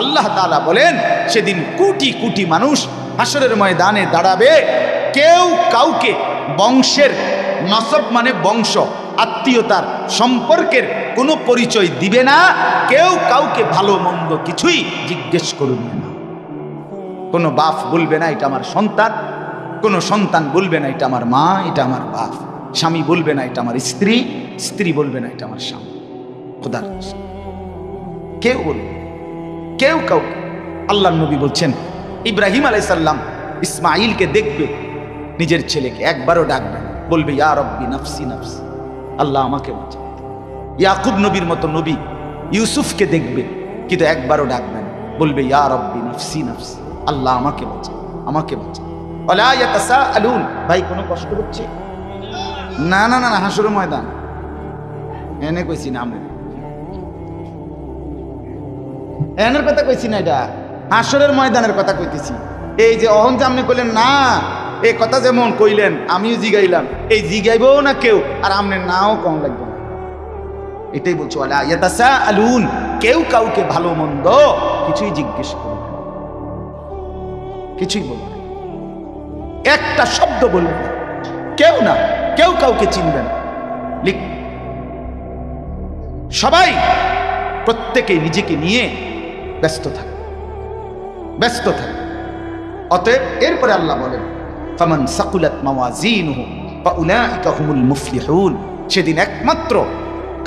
আল্লাহ তাআলা বলেন সেদিন কোটি কোটি মানুষ হাসরের ময়দানে দাঁড়াবে, কেউ কাউকে বংশের, নসব মানে বংশ, আত্মীয়তার, সম্পর্কের কোনো পরিচয় দিবে না, কেউ কাউকে ভালো মন্দ কিছুই জিজ্ঞেস করবে না। কোনো বাপ বলবে না এটা আমার সন্তান, কোনো সন্তান বলবে না এটা আমার মা, এটা আমার বাপ, স্বামী বলবে না এটা আমার স্ত্রী, স্ত্রী বলবে না এটা আমার স্বামী। খোদার কেউ বলবে, কেউ কাউকে। আল্লাহ নবী বলছেন ইব্রাহিম আলাইহিস সালাম ইসমাইলকে দেখবে, নিজের ছেলেকে একবারও ডাকবেন, বলবে ইয়া রব্বি নাফসি নাফসি, আল্লাহ আমাকে বাঁচা। ইয়াকুব নবীর মতো নবী ইউসুফকে দেখবে, কিন্তু একবারও ডাকবেন, বলবে ইয়া রব্বি নাফসি নাফসি, আল্লাহ আমাকে বাঁচা, আমাকে বাঁচা। ওয়ালা ইয়াতাসাআলুন, ভাই কোনো কষ্ট হচ্ছে? না না না, হাসরের ময়দান এনে কইছি না, আমরা এনের কথা কইছি না, এটা হাসরের ময়দানের কথা কইতেছি। এই যে অহন যে আপনি কইলেন না এই কথা যেমন কইলেন আমিও জিগাইলাম, এই জিগাইবও না কেউ আর আমনে নাও কম লাগবে না। এটাই বলছো, ওয়ালা ইয়াতাসাআলুন, কেউ কাউকে ভালো মন্দ কিছুই জিজ্ঞেস করবে না, কিছুই বলবে না, একটা শব্দ বলবে না, কেউ না, কেউ কাউকে চিনবে না। লিখ, সবাই প্রত্যেকে নিজেকে নিয়ে ব্যস্ত থাকে, ব্যস্ত থাকে। অতএব এরপরে আল্লাহ বলেন, ফামান সাকুলাত মাওয়াজিনুহু ফাউলাইকা হুমুল মুফলিহুন, সেদিন একমাত্র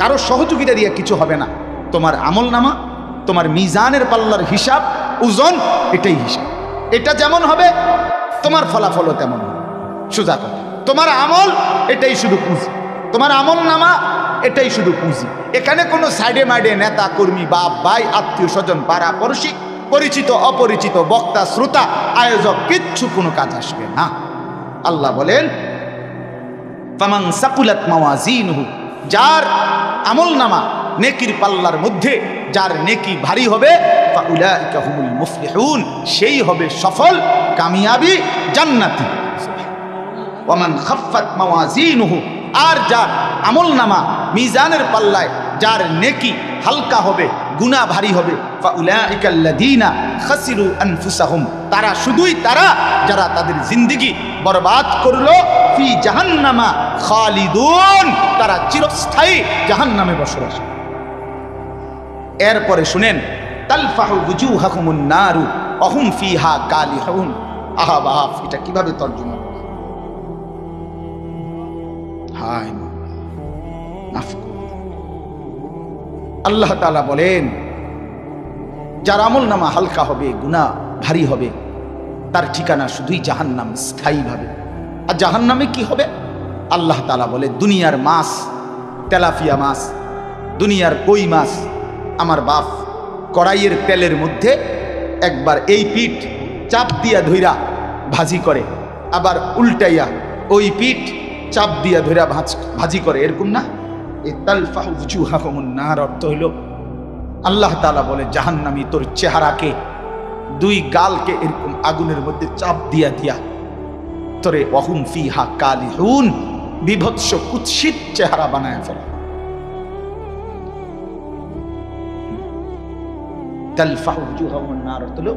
কারো সহযোগিতা দিয়ে কিছু হবে না। তোমার আমলনামা, তোমার মিজানের পাল্লার হিসাব, ওজন, এটাই হিসাব। এটা যেমন হবে তোমার ফলাফলও তেমন হবে। সোজা কথা, তোমার আমল এটাই শুধু পুঁজি, তোমার আমলনামা এটাই শুধু পুঁজি। এখানে কোনো সাইডে মাইডে নেতা কর্মী, বাপ ভাই, আত্মীয় স্বজন, পাড়া পড়শি, পরিচিত অপরিচিত, বক্তা শ্রোতা, আয়োজক, কিচ্ছু কোনো কাজ আসবে না। আল্লাহ বলেন, ফামান সাকুলাত মাওয়াজিনুহু, যার আমলনামা নেকির পাল্লার মধ্যে যার নেকি ভারী হবে, ফাউলাইকা হুমুল মুফলিহুন, সেই হবে সফল, কামিয়াবি, জান্নাতি। ওয়ামান খাফফাত মাওয়াজিনুহু, আর যার আমলনামা মিজানের পাল্লায় যার নেকি হালকা হবে, গুনাহ ভারী হবে, ফাউলাইকাল্লাযীনা খাসিরু আনফুসাহুম, তারা শুধুই তারা যারা তাদের জিন্দেগি বরবাদ করলো, ফি জাহান্নামা খালিদুন, তারা চিরস্থায়ী জাহান্নামে বসবাস। এরপরে শুনেন, তালফাহু বুজুহাকুমুন নারু ওয়া হুম ফিহা কালিহুন। আহা বাপ, এটা কিভাবে তর্জমা? হায় মাফ করুন। আল্লাহ তাআলা বলেন, যার আমলনামা হালকা হবে, গুনাহ ভারী হবে, তার ঠিকানা শুধুই জাহান্নাম, স্থায়ীভাবে। আর জাহান্নামে কি হবে? আল্লাহ তাআলা বলে, দুনিয়ার মাছ, তেলাপিয়া মাছ, দুনিয়ার কই মাছ, আমার বাপ কড়াইয়ের তেলের মধ্যে একবার এই পিঠ চাপ দিয়া ধইরা ভাজি করে, আবার উল্টাইয়া ওই পিঠ চাপ দিয়া ধইরা ভাজি করে, এরকম না? এই তালফাহু বুজুহাকুমুন নার অর্থ হইল, আল্লাহ তাআলা বলে, জাহান্নামী তোর চেহারাকে, দুই গালকে এরকম আগুনের মধ্যে চাপ দিয়া দিয়া তোরে ওয়া হুম ফিহা কালিহুন, বিভৎস কুৎসিত চেহারা বানায় ফেলে। তালফাহু বুজুহাকুমুন নার অর্থ হলো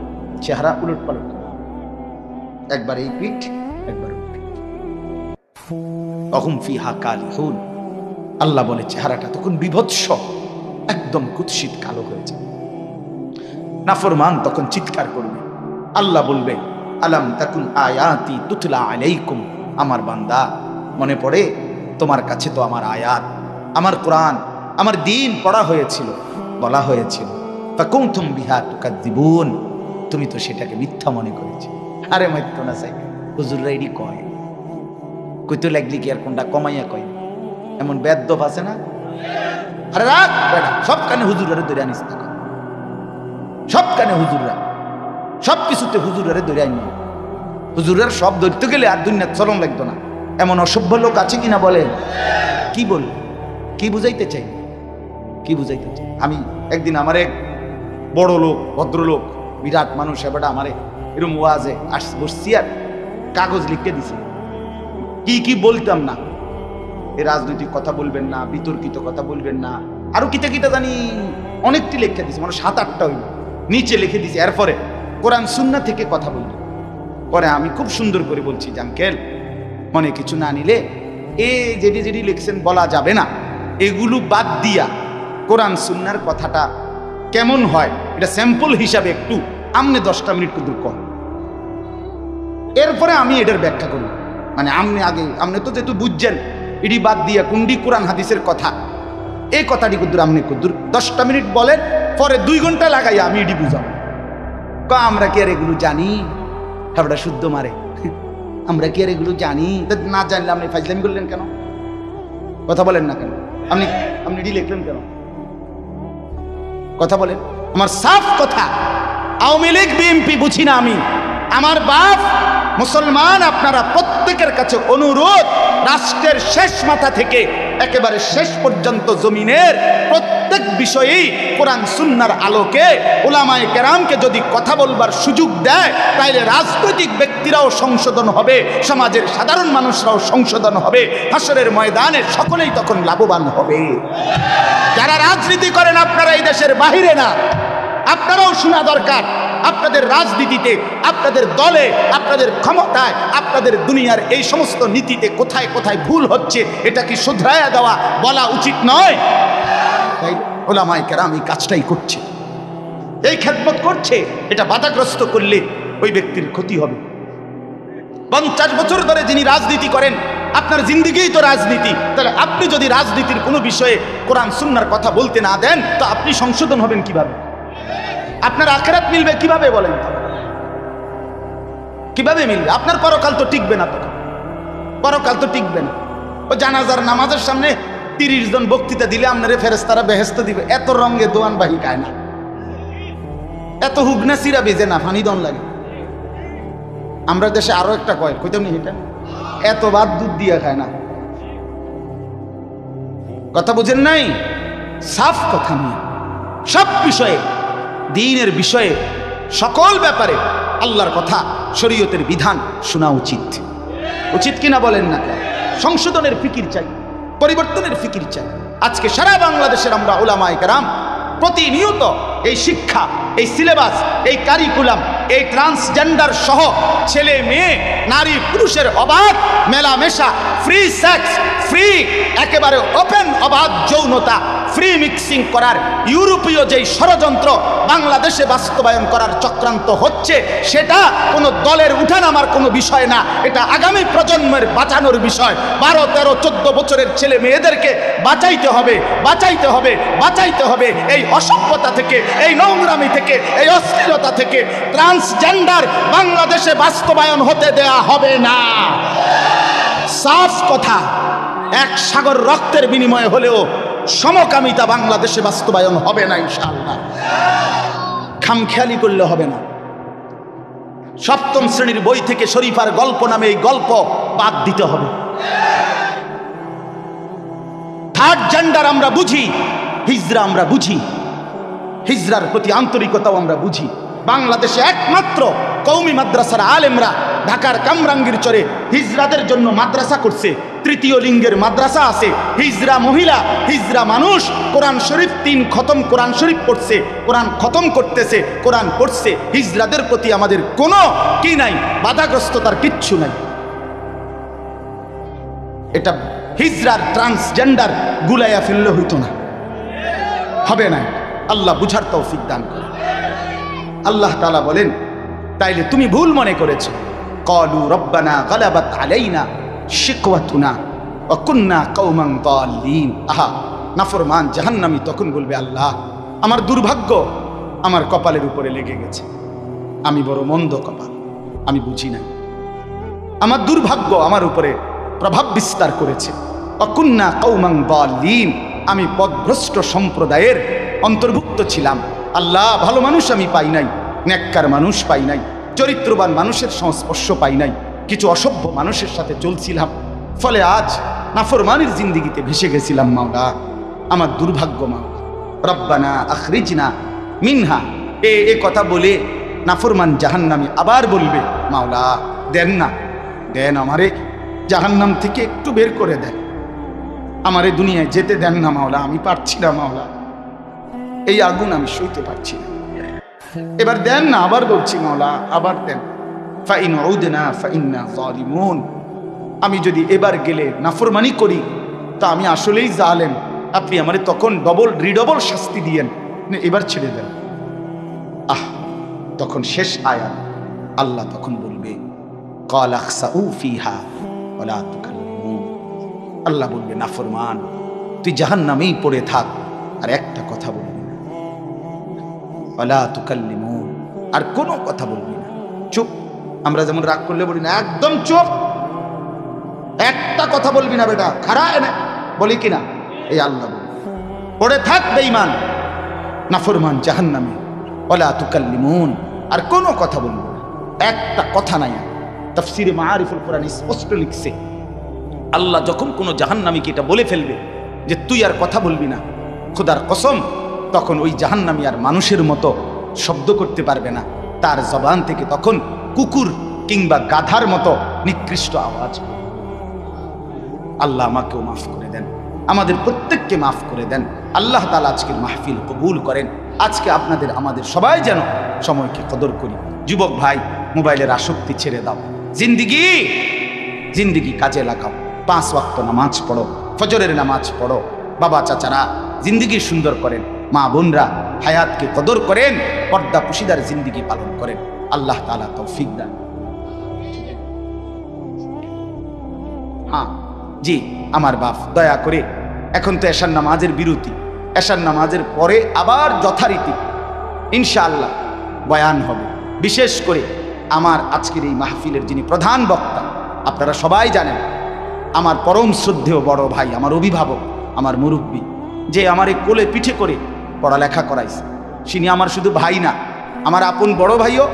চেহারা উলট পালট, একবার এই পিঠ একবার ওই পিঠ। ওয়া হুম ফিহা কালিহুন, আল্লাহ বলে চেহারাটা তখন বিভৎস, একদম কুৎসিত কালো হয়ে যাবে। নাফরমান তখন চিৎকার করবে, আল্লাহ বলবে, আলাম তাকুন আয়াতি তুতলা আলাইকুম, আমার বান্দা মনে পড়ে তোমার কাছে তো আমার আয়াত, আমার কোরআন, আমার দ্বীন পড়া হয়েছিল, বলা হয়েছিল, ফাকুনতুম বিহা তুকাদ্দিবুন, তুমি তো সেটাকে মিথ্যা মনে করেছো। আরে মাইত্য না চাই, হুজুররা এডি কয়, কইতে লাগলি কি আর কোনটা কমাইয়া কয়, এমন বেদ্যপ আছে না? আরে রাখ বেটা, সব কানে হুজুররা ধরে আনিস না, সব কানে হুজুররা, সব কিছুতে হুজুররা ধরে আনি। হুজুরের সব ধরতে গেলে আর দুনিয়া চলন লাগতো না। এমন অসভ্য লোক আছে কিনা বলেন? কি বল, কি বুঝাইতে চাই, কি বুঝাইতে চাই? আমি একদিন আমার এক বড় লোক, ভদ্রলোক, বিরাট মানুষ, এবারটা আমারে এরকম ওয়াজে বসছি আর কাগজ লিখতে দিছে, কি কি বলতাম না, এই রাজনৈতিক কথা বলবেন না, বিতর্কিত কথা বলবেন না, আরো কিতা কিতা জানি অনেকটি লিখে দিছে, মানে 7-8টা হইল, নিচে লিখে দিছে। এরপরে কোরআন সুন্নাহ থেকে কথা বলবে। পরে আমি খুব সুন্দর করে বলছি, আঙ্কেল মনে কিছু না নিলে এ যেটি যেটি লিখছেন বলা যাবে না, এগুলো বাদ দিয়া কোরআন সুন্নাহর কথাটা কেমন হয় এটা স্যাম্পল হিসাবে একটু আমনে 10টা মিনিট কুদুর কর, এরপরে আমি এটার ব্যাখ্যা করব। মানে আমনে আগে, আমনে তো যেহেতু বুঝছেন, এটি বাদ দিয়া কুন্ডি কোরআন হাদিসের কথা, এই কথাটি কুদুর আমনে কুদুর 10টা মিনিট বলেন, পরে 2 ঘন্টা লাগাইয়া আমি এটি বুঝাবো। আমরা কি আর এগুলো জানি? হাবড়া শুদ্ধ মারে, আমরা কি আর এগুলো জানি? না জানলে আপনি ফাজলামি করলেন কেন? কথা বলেন না কেন? আপনি এটি লিখলেন কেন? কথা বলেন। আমার সাফ কথা, আওয়ামী লীগ বিএনপি বুঝি না আমি, আমার বাপ মুসলমান, আপনারা প্রত্যেকের কাছে অনুরোধ, রাষ্ট্রের শেষ মাথা থেকে একেবারে শেষ পর্যন্ত জমিনের প্রত্যেক বিষয়েই কোরআন সুন্নাহর আলোকে উলামায়ে কেরামকে যদি কথা বলবার সুযোগ দেয়, তাইলে রাজনৈতিক ব্যক্তিরাও সংশোধন হবে, সমাজের সাধারণ মানুষরাও সংশোধন হবে, হাসরের ময়দানে সকলেই তখন লাভবান হবে। যারা রাজনীতি করেন আপনারা এই দেশের বাহিরে না, আপনারাও শোনা দরকার। আপনাদের রাজনীতিতে, আপনাদের দলে, আপনাদের ক্ষমতায়, আপনাদের দুনিয়ার এই সমস্ত নীতিতে কোথায় কোথায় ভুল হচ্ছে এটা কি শুধরায়া দেওয়া বলা উচিত নয়? তাই উলামায়ে কেরাম এই কাজটাই করছে, এই খেদমত করছে। এটা বাধাগ্রস্ত করলে ওই ব্যক্তির ক্ষতি হবে। 50 বছর ধরে যিনি রাজনীতি করেন, আপনার জিন্দেগিই তো রাজনীতি, তাহলে আপনি যদি রাজনীতির কোনো বিষয়ে কোরআন সুন্নাহর কথা বলতে না দেন, তো আপনি সংশোধন হবেন কিভাবে? আপনার আখিরাত মিলবে কিভাবে বলেন? কিভাবে মিলবে? আপনার পরকাল তো টিকবে না, তখন পরকাল তো টিকবে না। ও জানাজার নামাজের সামনে 30 জন বক্তৃতা দিলে আপনারে ফেরেশতারা বেহেশত দিবে, এত রঙে দোয়ান বাহি খায় না, এত হুগনা সিরা বেজে না, ফানি দন লাগে। আমরা দেশে আরো একটা কয়, কইতাম নি এটা, এত ভাত দুধ দিয়ে খায় না। কথা বুঝেন নাই? সাফ কথা নিয়ে সব বিষয়ে, দ্বীনের বিষয়ে, সকল ব্যাপারে আল্লাহর কথা, শরীয়তের বিধান শোনা উচিত। উচিত কিনা বলেন না? সংশোধনের ফিকির চাই, পরিবর্তনের ফিকির চাই। আজকে সারা বাংলাদেশের আমরা উলামায়ে কেরাম প্রতিনিয়ত এই শিক্ষা, এই সিলেবাস, এই কারিকুলাম, এই ট্রান্সজেন্ডার সহ ছেলে মেয়ে, নারী পুরুষের অবাধ মেলামেশা, ফ্রি সেক্স, ফ্রি একেবারে ওপেন অবাধ যৌনতা, ফ্রি মিক্সিং করার ইউরোপীয় যেই ষড়যন্ত্র বাংলাদেশে বাস্তবায়ন করার চক্রান্ত হচ্ছে, সেটা কোনো দলের উঠানামার কোনো বিষয় না, এটা আগামী প্রজন্মের বাঁচানোর বিষয়। 12, 13, 14 বছরের ছেলে মেয়েদেরকে বাঁচাইতে হবে, বাঁচাইতে হবে, বাঁচাইতে হবে এই অসভ্যতা থেকে, এই নোংরামি থেকে, এই অশ্লীলতা থেকে। ট্রান্সজেন্ডার বাংলাদেশে বাস্তবায়ন হতে দেয়া হবে না। সাফ কথা, এক সাগর রক্তের বিনিময়ে হলেও সমকামিতা বাংলাদেশে বাস্তবায়ন হবে না ইনশাআল্লাহ। খামখেয়ালি করলে হবে না। 7ম শ্রেণীর বই থেকে শরীফার গল্প নামে এই গল্প বাদ দিতে হবে। থার্ড জেন্ডার আমরা বুঝি, হিজরা আমরা বুঝি, হিজরার প্রতি আন্তরিকতাও আমরা বুঝি। বাংলাদেশে একমাত্র কওমি মাদ্রাসার আলেমরা ঢাকার কামরাঙ্গীর চরে হিজরাদের জন্য মাদ্রাসা করছে। 3য় লিঙ্গের মাদ্রাসা আছে, হিজরা মহিলা, হিজরা মানুষ কোরআন শরীফ 3 খতম কোরআন শরীফ পড়ছে, কোরআন খতম করতেছে, কোরআন পড়ছে। হিজরাদের প্রতি আমাদের কোনো কি নাই, বাধাগ্রস্ততার কিচ্ছু নাই। এটা হিজরার ট্রান্সজেন্ডার গুলাইয়া ফেললে হইতো না, হবে না। আল্লাহ বুঝার তৌফিক দান করে। আল্লাহ তাআলা বলেন, তাইলে তুমি ভুল মনে করেছো। ক্বালু রব্বানা গালাবাত আলাইনা শিকওয়াতুনা ওয়া কুন্না কওমান দাল্লিন। আহা, নাফরমান জাহান্নামী তখন বলবে, আল্লাহ আমার দুর্ভাগ্য আমার কপালের উপরে লেগে গেছে, আমি বড় মন্দ কপাল, আমি বুঝি না, আমার দুর্ভাগ্য আমার উপরে প্রভাব বিস্তার করেছে। ওয়া কুন্না কওমান দাল্লিন, আমি পথভ্রষ্ট সম্প্রদায়ের অন্তর্ভুক্ত ছিলাম। আল্লাহ ভালো মানুষ আমি পাই নাই, নেককার মানুষ পাই নাই, চরিত্রবান মানুষের সংস্পর্শ পাই নাই, কিছু অসভ্য মানুষের সাথে চলছিলাম, ফলে আজ নাফরমানির জিন্দেগিতে ভেসে গেছিলাম। মাওলা আমার দুর্ভাগ্য, মাওলা রব্বানা আখরিজনা মিনহা। এ কথা বলে নাফরমান জাহান্নামী আবার বলবে, মাওলা দেন না, দেন আমারে জাহান্নাম থেকে একটু বের করে দেন, আমারে দুনিয়ায় যেতে দেন না মাওলা, আমি পারছি না মাওলা, এই আগুন আমি সইতে পারছি না, এবার দেন না। আবার বলছি মাওলা, আবার দেন। ফাইন উদনা ফাইন্না যালিমুন, আমি যদি এবার গেলে নাফরমানি করি তা আমি আসলেই জালেম, আপনি আমারে তখন রিডবল শাস্তি দিয়েন, এবার ছেড়ে দেন। আহ, তখন শেষ আয়াত, আল্লাহ তখন বলবে, ক্বালা খসাউ ফিহা ওয়ালা তুকাল্লিমুন। আল্লাহ বলবে, নাফরমান তুই জাহান্নামেই পড়ে থাক, আর একটা কথা বলবি না, ওয়ালা তুকাল্লিমুন, আর কোনো কথা বলবি না, চুপ। আমরা যেমন রাগ করলে বলি না, একদম চুপ, একটা কথা বলবি না বেটা, খারা এনে বলি কিনা, এই আল্লাহ বলবে পড়ে থাক বেঈমান নাফরমান জাহান্নামে, ওয়ালা তুকাল্লিমুন, আর কোনো কথা বলবি না, একটা কথা নাই। তাফসীরে মাআরিফুল কোরআন স্পষ্ট লিখছে, আল্লাহ যখন কোনো জাহান্নামীকে এটা বলে ফেলবে যে তুই আর কথা বলবি না, খোদার কসম তখন ওই জাহান্নামী আর মানুষের মতো শব্দ করতে পারবে না, তার জবান থেকে তখন কুকুর কিংবা গাধার মতো নিকৃষ্ট আওয়াজ। আল্লাহ আমাকেও মাফ করে দেন, আমাদের প্রত্যেককে মাফ করে দেন। আল্লাহ তাআলা আজকের মাহফিল কবুল করেন। আজকে আপনাদের আমাদের সবাই যেন সময়কে কদর করি। যুবক ভাই, মোবাইলের আসক্তি ছেড়ে দাও, জিন্দিগি কাজে লাগাও। 5 ওয়াক্ত নামাজ পড়ো, ফজরের নামাজ পড়ো। বাবা চাচারা জিন্দিগি সুন্দর করেন, মা বোনরা হায়াতকে কদর করেন, পর্দা পুশিদার জিন্দিগি পালন করেন। আল্লাহ তাআলা তৌফিক দান। হ্যাঁ জি আমার বাপ, দয়া করে এখন তো এশার নামাজের বিরতি, এশার নামাজের পরে আবার যথারীতি ইনশাআল্লাহ বয়ান হবে। বিশেষ করে আমার আজকের এই মাহফিলের যিনি প্রধান বক্তা, আপনারা সবাই জানেন, আমার পরম শ্রদ্ধেয় বড় ভাই, আমার অভিভাবক, আমার মুরব্বী, যে আমার এই কোলে পিঠে করে পড়ালেখা করাইছে, তিনি আমার শুধু ভাই না, আমার আপন বড় ভাইও।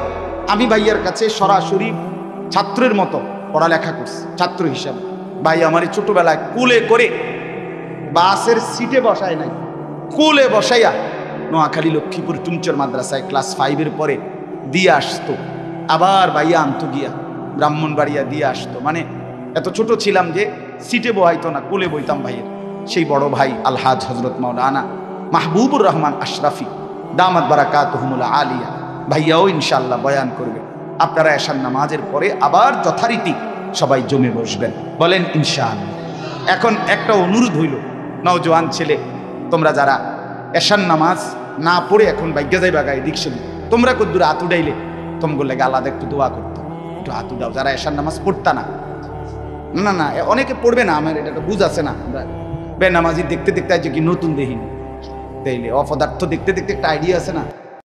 আমি ভাইয়ার কাছে সরাসরি ছাত্রের মতো পড়ালেখা করছি, ছাত্র হিসাবে। ভাই আমার এই ছোটবেলায় কোলে করে বাসের সিটে বসায় নাই, কোলে বসাইয়া নোয়াখালী লক্ষ্মীপুর টুমচর মাদ্রাসায় ক্লাস 5-এর পরে দিয়ে আসতো, আবার ভাইয়া আনতো গিয়া ব্রাহ্মণবাড়িয়া দিয়ে আসতো। মানে এত ছোট ছিলাম যে সিটে বহাইতো না, কোলে বইতাম ভাইয়ের। সেই বড় ভাই আলহাজ হজরত মাওলানা মাহবুবুর রহমান আশরাফি দামাত বারাকাতুহুমুল আলিয়া, ভাইয়াও ইনশাআল্লাহ বয়ান করবে। আপনারা এশার নামাজের পরে আবার যথারীতি সবাই জমে বসবেন, বলেন ইনশাআল্লাহ। এখন একটা অনুরোধ হইল, নওজোয়ান ছেলে তোমরা যারা এশার নামাজ না পড়ে এখন বাইজ্ঞা যাইবা গায়ে দিকশে, তোমরা কদ্দুর হাত উঠাইলে তোমগুলো লাগে আলাদা একটু দোয়া করতো, একটু হাত উঠাও যারা এশার নামাজ পড়তা না। না না অনেকে পড়বে না, আমার এটা বুঝ আছে না, আমরা বেনামাজি দেখতে দেখতে আজ কি নতুন দেখিনি, তাইলে অপদার্থ দেখতে দেখতে একটা আইডিয়া আছে না।